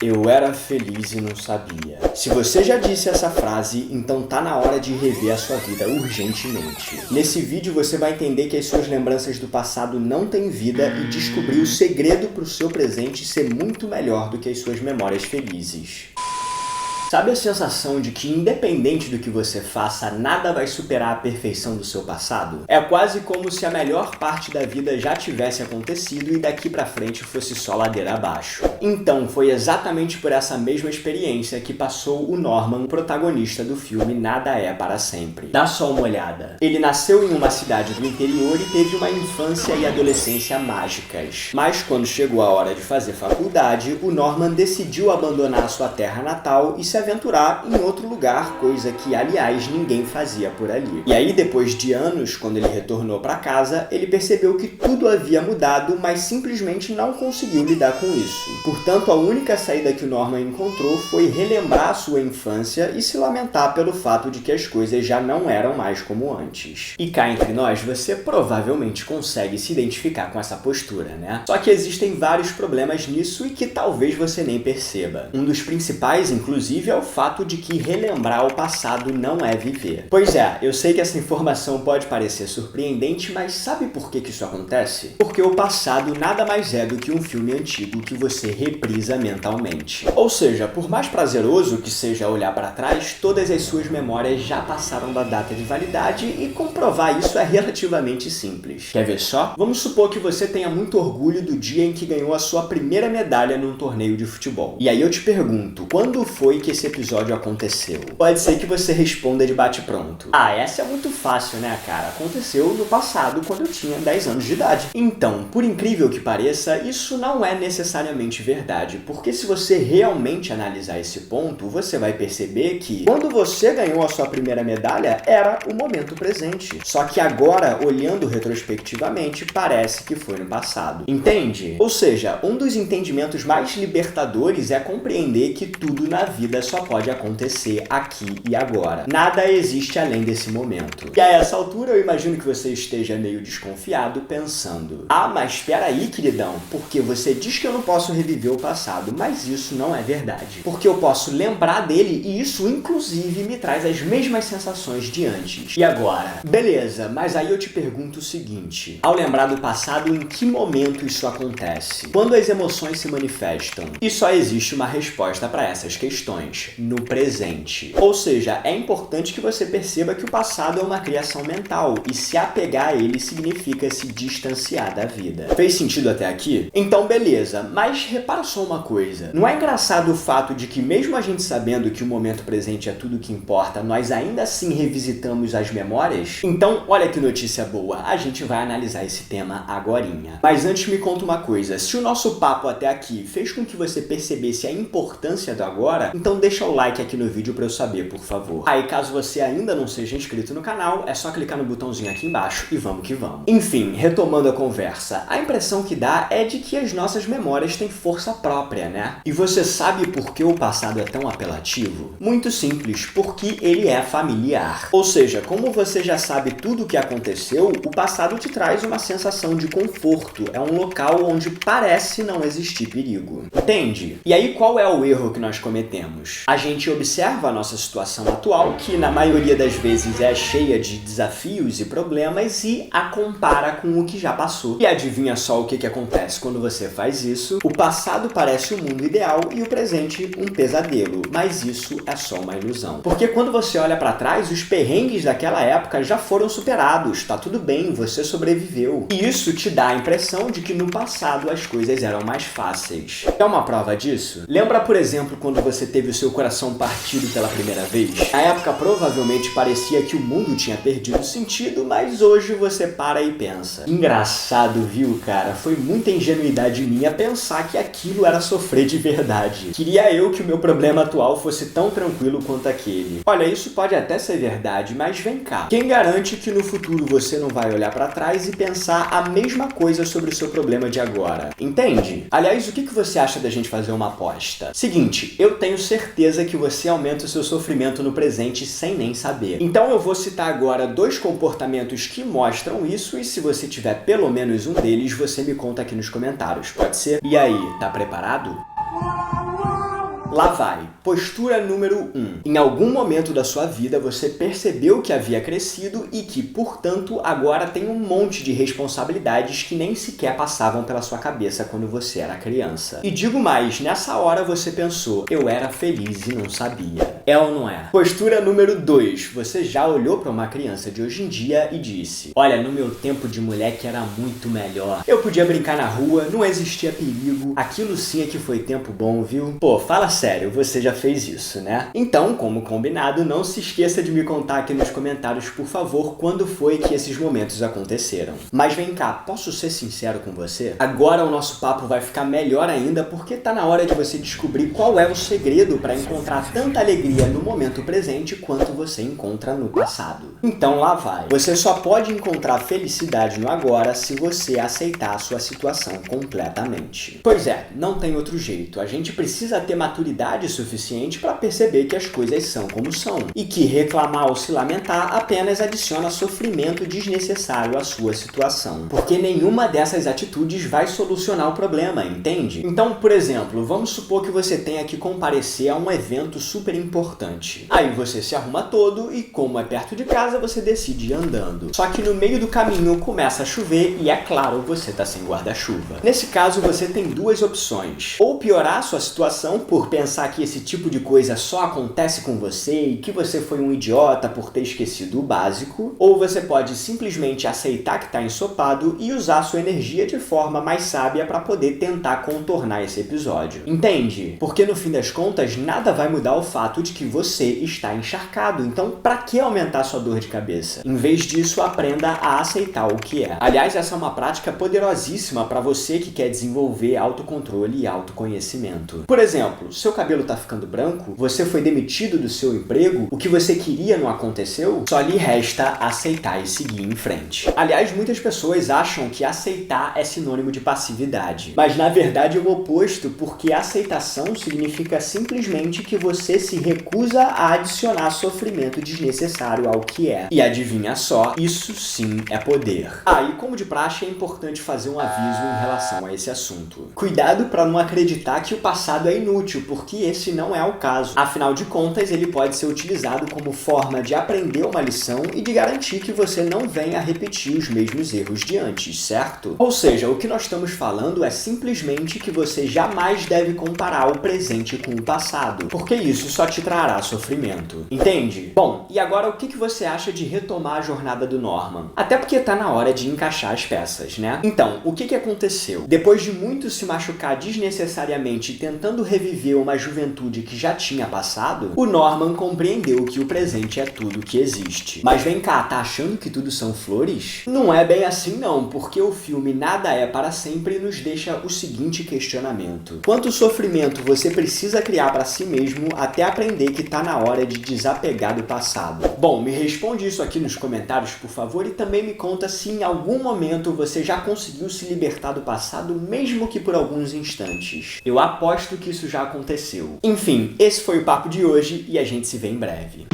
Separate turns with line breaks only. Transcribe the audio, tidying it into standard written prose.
Eu era feliz e não sabia. Se você já disse essa frase, então tá na hora de rever a sua vida urgentemente. Nesse vídeo você vai entender que as suas lembranças do passado não têm vida e descobrir o segredo pro seu presente ser muito melhor do que as suas memórias felizes. Sabe a sensação de que, independente do que você faça, nada vai superar a perfeição do seu passado? É quase como se a melhor parte da vida já tivesse acontecido e daqui pra frente fosse só ladeira abaixo. Então, foi exatamente por essa mesma experiência que passou o Norman, o protagonista do filme Nada é para Sempre. Dá só uma olhada. Ele nasceu em uma cidade do interior e teve uma infância e adolescência mágicas. Mas quando chegou a hora de fazer faculdade, o Norman decidiu abandonar a sua terra natal e se aventurar em outro lugar, coisa que, aliás, ninguém fazia por ali. E aí, depois de anos, quando ele retornou para casa, ele percebeu que tudo havia mudado, mas simplesmente não conseguiu lidar com isso. Portanto, a única saída que o Norman encontrou foi relembrar a sua infância e se lamentar pelo fato de que as coisas já não eram mais como antes. E cá entre nós, você provavelmente consegue se identificar com essa postura, né? Só que existem vários problemas nisso e que talvez você nem perceba. Um dos principais, inclusive, é o fato de que relembrar o passado não é viver. Pois é, eu sei que essa informação pode parecer surpreendente, mas sabe por que isso acontece? Porque o passado nada mais é do que um filme antigo que você reprisa mentalmente. Ou seja, por mais prazeroso que seja olhar para trás, todas as suas memórias já passaram da data de validade e comprovar isso é relativamente simples. Quer ver só? Vamos supor que você tenha muito orgulho do dia em que ganhou a sua primeira medalha num torneio de futebol. E aí eu te pergunto, quando foi que esse episódio aconteceu? Pode ser que você responda de bate-pronto. Ah, essa é muito fácil, né, cara? Aconteceu no passado, quando eu tinha 10 anos de idade. Então, por incrível que pareça, isso não é necessariamente verdade, porque se você realmente analisar esse ponto, você vai perceber que quando você ganhou a sua primeira medalha, era o momento presente. Só que agora, olhando retrospectivamente, parece que foi no passado. Entende? Ou seja, um dos entendimentos mais libertadores é compreender que tudo na vida só pode acontecer aqui e agora. Nada existe além desse momento. E a essa altura eu imagino que você esteja meio desconfiado, pensando: ah, mas espera aí, queridão, porque você diz que eu não posso reviver o passado, mas isso não é verdade. Porque eu posso lembrar dele e isso, inclusive, me traz as mesmas sensações de antes. E agora? Beleza, mas aí eu te pergunto o seguinte: ao lembrar do passado, em que momento isso acontece? Quando as emoções se manifestam? E só existe uma resposta para essas questões: no presente. Ou seja, é importante que você perceba que o passado é uma criação mental e se apegar a ele significa se distanciar da vida. Fez sentido até aqui? Então beleza, mas repara só uma coisa. Não é engraçado o fato de que mesmo a gente sabendo que o momento presente é tudo que importa, nós ainda assim revisitamos as memórias? Então, olha que notícia boa, a gente vai analisar esse tema agorinha. Mas antes me conta uma coisa, se o nosso papo até aqui fez com que você percebesse a importância do agora, então deixa o like aqui no vídeo para eu saber, por favor. Aí, caso você ainda não seja inscrito no canal, é só clicar no botãozinho aqui embaixo e vamos que vamos. Enfim, retomando a conversa, a impressão que dá é de que as nossas memórias têm força própria, né? E você sabe por que o passado é tão apelativo? Muito simples, porque ele é familiar. Ou seja, como você já sabe tudo o que aconteceu, o passado te traz uma sensação de conforto, é um local onde parece não existir perigo. Entende? E aí qual é o erro que nós cometemos? A gente observa a nossa situação atual, que na maioria das vezes é cheia de desafios e problemas, e a compara com o que já passou. E adivinha só o que acontece quando você faz isso? O passado parece o mundo ideal e o presente um pesadelo, mas isso é só uma ilusão. Porque quando você olha para trás, os perrengues daquela época já foram superados, tá tudo bem, você sobreviveu. E isso te dá a impressão de que no passado as coisas eram mais fáceis. Quer uma prova disso? Lembra, por exemplo, quando você teve o seu coração partido pela primeira vez? Na época provavelmente parecia que o mundo tinha perdido sentido, mas hoje você para e pensa: engraçado, viu, cara? Foi muita ingenuidade minha pensar que aquilo era sofrer de verdade. Queria eu que o meu problema atual fosse tão tranquilo quanto aquele. Olha, isso pode até ser verdade, mas vem cá. Quem garante que no futuro você não vai olhar pra trás e pensar a mesma coisa sobre o seu problema de agora? Entende? Aliás, o que você acha da gente fazer uma aposta? Seguinte, eu tenho certeza que você aumenta o seu sofrimento no presente sem nem saber. Então eu vou citar agora 2 comportamentos que mostram isso e se você tiver pelo menos um deles, você me conta aqui nos comentários, pode ser? E aí, tá preparado? Lá vai. Postura número 1. Em algum momento da sua vida você percebeu que havia crescido e que, portanto, agora tem um monte de responsabilidades que nem sequer passavam pela sua cabeça quando você era criança. E digo mais, nessa hora você pensou, eu era feliz e não sabia. É ou não é? Postura número 2. Você já olhou para uma criança de hoje em dia e disse, olha, no meu tempo de moleque era muito melhor. Eu podia brincar na rua, não existia perigo, aquilo sim é que foi tempo bom, viu? Pô, fala sério, você já fez isso, né? Então, como combinado, não se esqueça de me contar aqui nos comentários, por favor, quando foi que esses momentos aconteceram. Mas vem cá, posso ser sincero com você? Agora o nosso papo vai ficar melhor ainda porque tá na hora de você descobrir qual é o segredo para encontrar tanta alegria no momento presente quanto você encontra no passado. Então lá vai. Você só pode encontrar felicidade no agora se você aceitar a sua situação completamente. Pois é, não tem outro jeito. A gente precisa ter maturidade suficiente para perceber que as coisas são como são e que reclamar ou se lamentar apenas adiciona sofrimento desnecessário à sua situação. Porque nenhuma dessas atitudes vai solucionar o problema, entende? Então, por exemplo, vamos supor que você tenha que comparecer a um evento super importante. Aí você se arruma todo e, como é perto de casa, você decide ir andando. Só que no meio do caminho começa a chover e, é claro, você tá sem guarda-chuva. Nesse caso, você tem duas opções. Ou piorar a sua situação por pensar que esse tipo de coisa só acontece com você e que você foi um idiota por ter esquecido o básico, ou você pode simplesmente aceitar que tá ensopado e usar sua energia de forma mais sábia para poder tentar contornar esse episódio. Entende? Porque no fim das contas, nada vai mudar o fato de que você está encharcado. Então, para que aumentar sua dor de cabeça? Em vez disso, aprenda a aceitar o que é. Aliás, essa é uma prática poderosíssima para você que quer desenvolver autocontrole e autoconhecimento. Por exemplo, seu cabelo tá ficando branco, você foi demitido do seu emprego, o que você queria não aconteceu, só lhe resta aceitar e seguir em frente. Aliás, muitas pessoas acham que aceitar é sinônimo de passividade, mas na verdade é o oposto, porque aceitação significa simplesmente que você se recusa a adicionar sofrimento desnecessário ao que é. E adivinha só, isso sim é poder. E como de praxe, é importante fazer um aviso em relação a esse assunto. Cuidado para não acreditar que o passado é inútil, porque esse não é o caso. Afinal de contas, ele pode ser utilizado como forma de aprender uma lição e de garantir que você não venha a repetir os mesmos erros de antes, certo? Ou seja, o que nós estamos falando é simplesmente que você jamais deve comparar o presente com o passado, porque isso só te trará sofrimento. Entende? Bom, e agora o que você acha de retomar a jornada do Norman? Até porque tá na hora de encaixar as peças, né? Então, o que aconteceu? Depois de muito se machucar desnecessariamente tentando reviver uma juventude que já tinha passado, o Norman compreendeu que o presente é tudo que existe. Mas vem cá, tá achando que tudo são flores? Não é bem assim não, porque o filme Nada é para Sempre nos deixa o seguinte questionamento. Quanto sofrimento você precisa criar para si mesmo até aprender que tá na hora de desapegar do passado? Bom, me responde isso aqui nos comentários, por favor, e também me conta se em algum momento você já conseguiu se libertar do passado, mesmo que por alguns instantes. Eu aposto que isso já aconteceu. Enfim, esse foi o papo de hoje e a gente se vê em breve.